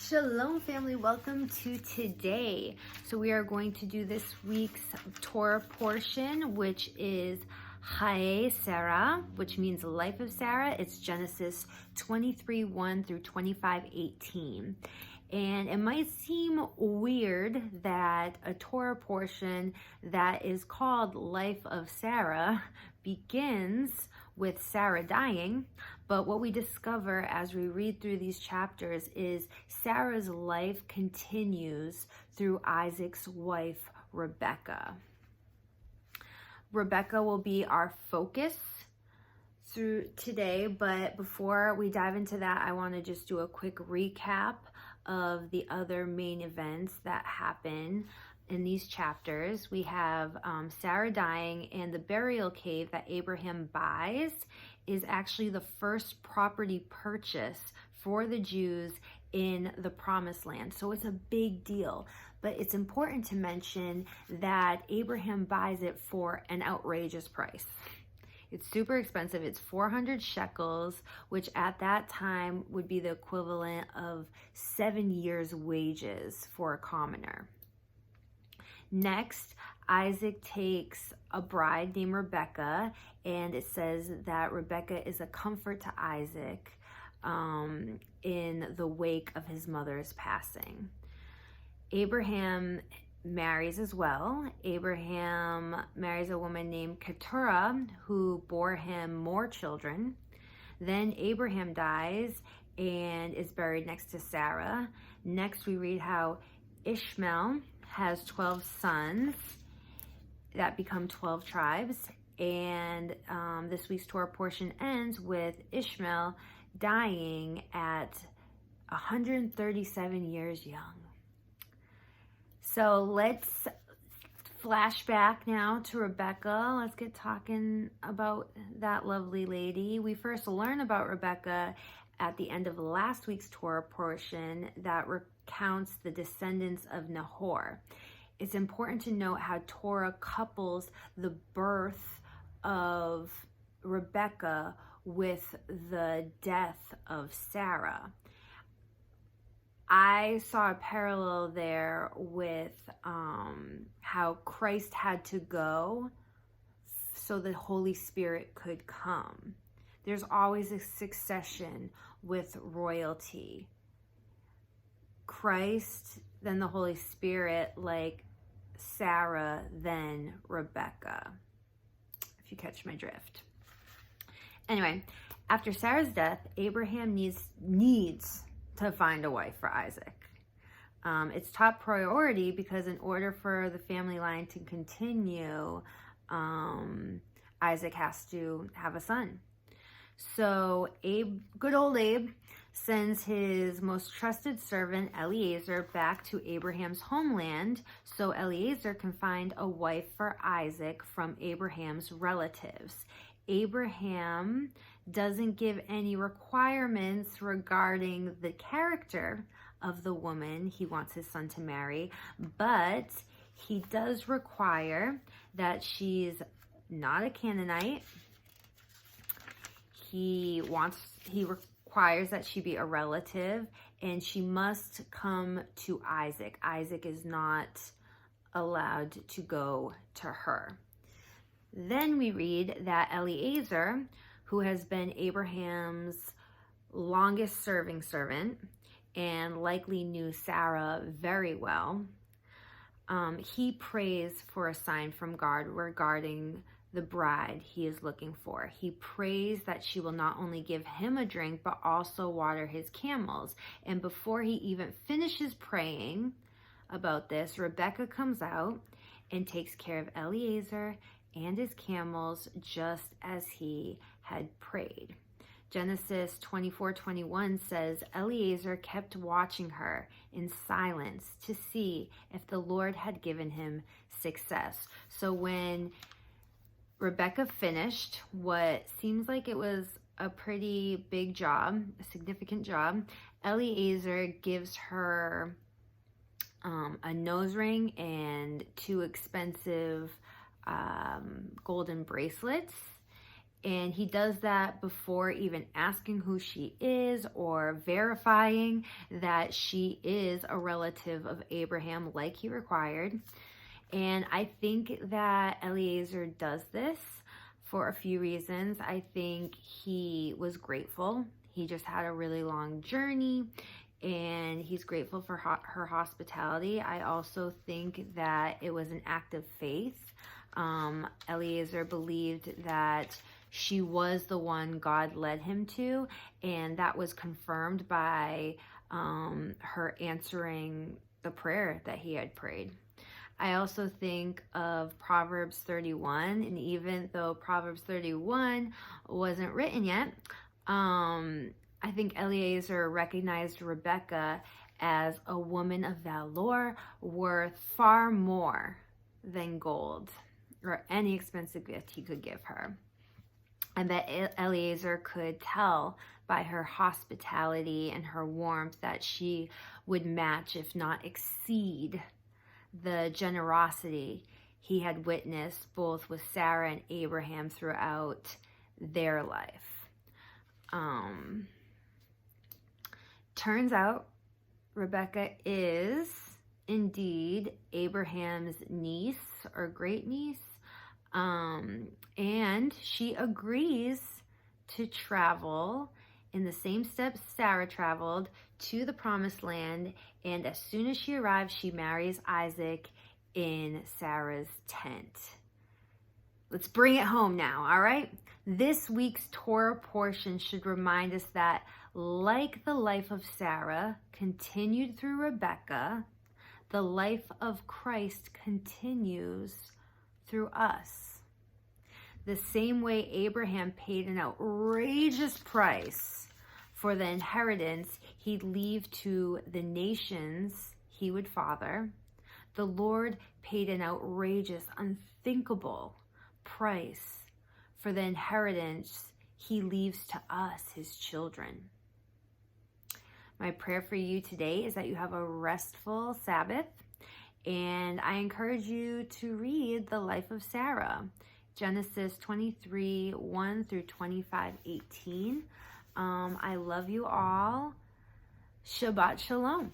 Shalom family, welcome to today. So we are going to do this week's Torah portion, which is Chayei Sarah, which means life of Sarah. It's Genesis 23:1 through 25:18. And it might seem weird that a Torah portion that is called Life of Sarah begins with Sarah dying, but what we discover as we read through these chapters is Sarah's life continues through Isaac's wife, Rebecca. Rebecca will be our focus through today, but before we dive into that, I want to just do a quick recap of the other main events that happen in these chapters. We have Sarah dying, and the burial cave that Abraham buys is actually the first property purchase for the Jews in the Promised Land. So it's a big deal. But it's important to mention that Abraham buys it for an outrageous price. It's super expensive. It's 400 shekels, which at that time would be the equivalent of 7 years' wages for a commoner. Next, Isaac takes a bride named Rebecca, and it says that Rebecca is a comfort to Isaac in the wake of his mother's passing. Abraham marries as well. Abraham marries a woman named Keturah, who bore him more children. Then Abraham dies and is buried next to Sarah. Next, we read how Ishmael has 12 sons that become 12 tribes. And this week's Torah portion ends with Ishmael dying at 137 years young. So let's flash back now to Rebecca. Let's get talking about that lovely lady. We first learn about Rebecca at the end of last week's Torah portion that recounts the descendants of Nahor. It's important to note how Torah couples the birth of Rebecca with the death of Sarah. I saw a parallel there with how Christ had to go so the Holy Spirit could come. There's always a succession with royalty. Christ, then the Holy Spirit, like Sarah, then Rebecca, if you catch my drift. Anyway, after Sarah's death, Abraham needs to find a wife for Isaac. It's top priority because in order for the family line to continue, Isaac has to have a son. So good old Abe sends his most trusted servant Eliezer back to Abraham's homeland so Eliezer can find a wife for Isaac from Abraham's relatives. Abraham doesn't give any requirements regarding the character of the woman he wants his son to marry, but he does require that she's not a Canaanite. He requires that she be a relative, and she must come to Isaac. Isaac is not allowed to go to her. Then we read that Eliezer, who has been Abraham's longest serving servant and likely knew Sarah very well, he prays for a sign from God regarding the bride he is looking for. He prays that she will not only give him a drink, but also water his camels. And before he even finishes praying about this, Rebecca comes out and takes care of Eliezer and his camels just as he had prayed. Genesis 24:21 says, Eliezer kept watching her in silence to see if the Lord had given him success. So when Rebecca finished what seems like it was a pretty big job, a significant job, Eliezer gives her a nose ring and 2 expensive golden bracelets, And he does that before even asking who she is or verifying that she is a relative of Abraham like he required. And I think that Eliezer does this for a few reasons. I think he was grateful. He just had a really long journey and he's grateful for her hospitality. I also think that it was an act of faith. Eliezer believed that she was the one God led him to, and that was confirmed by her answering the prayer that he had prayed. I also think of Proverbs 31, and even though Proverbs 31 wasn't written yet, I think Eliezer recognized Rebecca as a woman of valor worth far more than gold or any expensive gift he could give her. And that Eliezer could tell by her hospitality and her warmth that she would match, if not exceed, the generosity he had witnessed both with Sarah and Abraham throughout their life. Turns out Rebecca is indeed Abraham's niece or great niece. And she agrees to travel in the same steps Sarah traveled to the promised land. And as soon as she arrives, she marries Isaac in Sarah's tent. Let's bring it home now, all right? This week's Torah portion should remind us that, like the life of Sarah continued through Rebecca, the life of Christ continues through us. The same way Abraham paid an outrageous price for the inheritance he'd leave to the nations he would father, the Lord paid an outrageous, unthinkable price for the inheritance he leaves to us, his children. My prayer for you today is that you have a restful Sabbath, and I encourage you to read the life of Sarah, Genesis 23, 1 through 25, 18. I love you all. Shabbat Shalom.